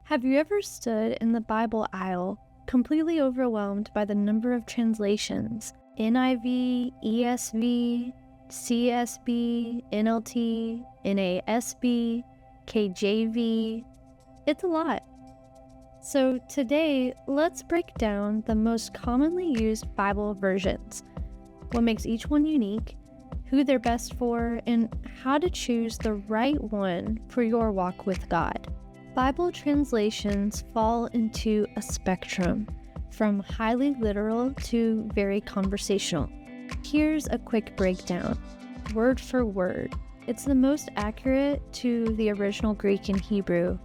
Have you ever stood in the Bible aisle, completely overwhelmed by the number of translations? NIV, ESV, CSB, NLT, NASB, KJV. It's a lot. So today, let's break down the most commonly used Bible versions, what makes each one unique, who they're best for, and how to choose the right one for your walk with God. Bible translations fall into a spectrum, from highly literal to very conversational. Here's a quick breakdown. Word for word. It's the most accurate to the original Greek and Hebrew.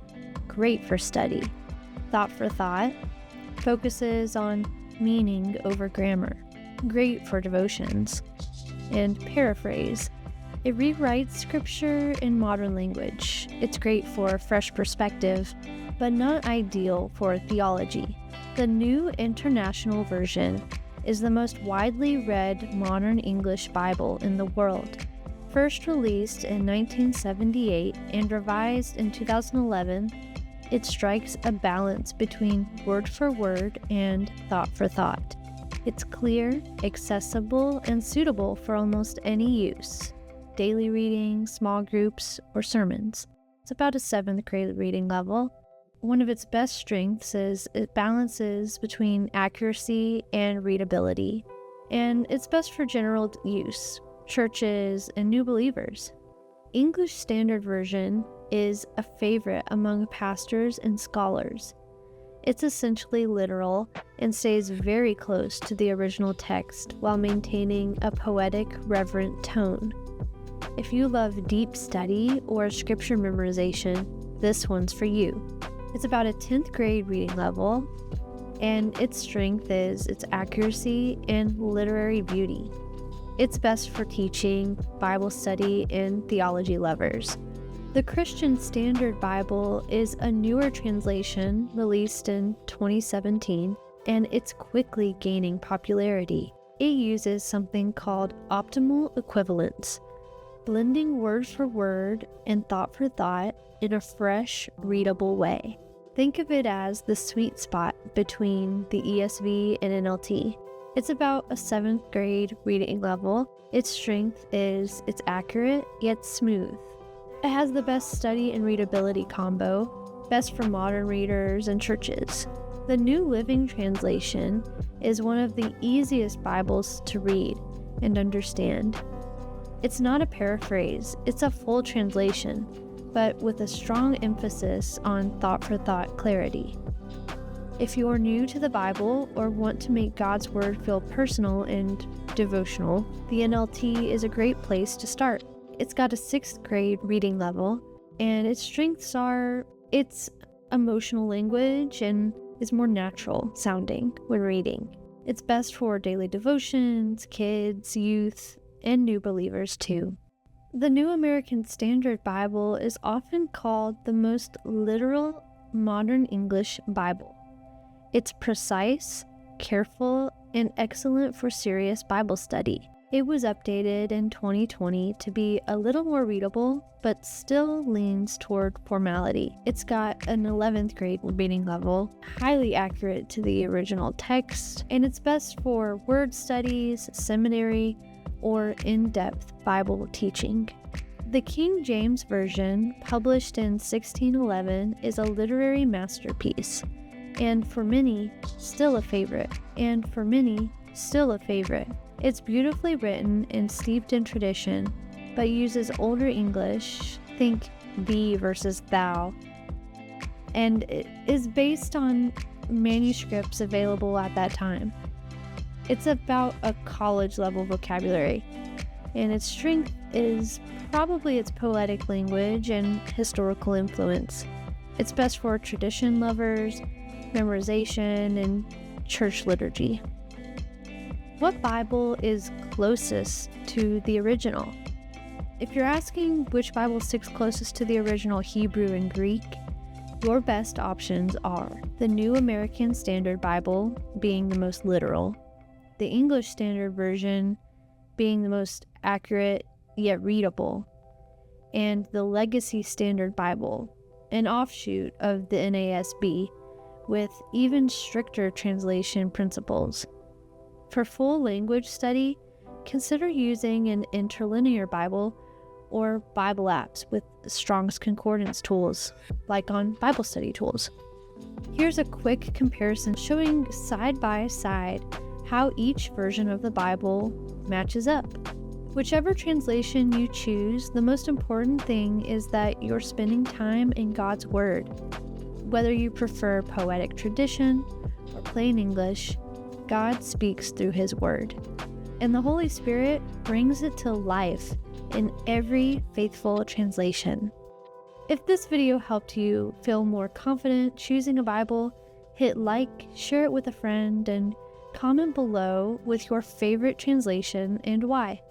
Great for study. Thought for thought. Focuses on meaning over grammar. Great for devotions. And paraphrase. It rewrites scripture in modern language. It's great for fresh perspective, but not ideal for theology. The New International Version is the most widely read modern English Bible in the world. First released in 1978 and revised in 2011, it strikes a balance between word for word and thought for thought. It's clear, accessible, and suitable for almost any use. Daily reading, small groups, or sermons. It's about a 7th grade reading level. One of its best strengths is it balances between accuracy and readability, and it's best for general use, churches, and new believers. English Standard Version is a favorite among pastors and scholars. It's essentially literal and stays very close to the original text while maintaining a poetic, reverent tone. If you love deep study or scripture memorization, this one's for you. It's about a 10th grade reading level, and its strength is its accuracy and literary beauty. It's best for teaching, Bible study, and theology lovers. The Christian Standard Bible is a newer translation released in 2017, and it's quickly gaining popularity. It uses something called optimal equivalence, blending word for word and thought for thought in a fresh, readable way. Think of it as the sweet spot between the ESV and NLT. It's about a 7th grade reading level. Its strength is it's accurate yet smooth. It has the best study and readability combo, best for modern readers and churches. The New Living Translation is one of the easiest Bibles to read and understand. It's not a paraphrase, it's a full translation, but with a strong emphasis on thought-for-thought clarity. If you are new to the Bible or want to make God's Word feel personal and devotional, the NLT is a great place to start. It's got a 6th grade reading level, and its strengths are its emotional language and is more natural sounding when reading. It's best for daily devotions, kids, youth, and new believers too. The New American Standard Bible is often called the most literal modern English Bible. It's precise, careful, and excellent for serious Bible study. It was updated in 2020 to be a little more readable, but still leans toward formality. It's got an 11th grade reading level, highly accurate to the original text, and it's best for word studies, seminary, or in-depth Bible teaching. The King James Version, published in 1611, is a literary masterpiece, and for many, still a favorite. It's beautifully written and steeped in tradition, but uses older English, think thee versus thou, and it is based on manuscripts available at that time. It's about a college-level vocabulary, and its strength is probably its poetic language and historical influence. It's best for tradition lovers, memorization, and church liturgy. What Bible is closest to the original? If you're asking which Bible sticks closest to the original Hebrew and Greek, your best options are the New American Standard Bible being the most literal, the English Standard Version being the most accurate yet readable, and the Legacy Standard Bible an offshoot of the NASB, with even stricter translation principles. For full language study, consider using an interlinear Bible or Bible apps with Strong's Concordance tools, like on Bible Study Tools. Here's a quick comparison showing side by side how each version of the Bible matches up. Whichever translation you choose, the most important thing is that you're spending time in God's Word. Whether you prefer poetic tradition or plain English, God speaks through His Word, and the Holy Spirit brings it to life in every faithful translation. If this video helped you feel more confident choosing a Bible, hit like, share it with a friend, and comment below with your favorite translation and why.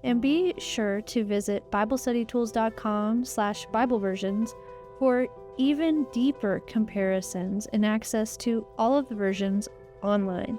And be sure to visit BibleStudyTools.com/Bible versions for even deeper comparisons and access to all of the versions online.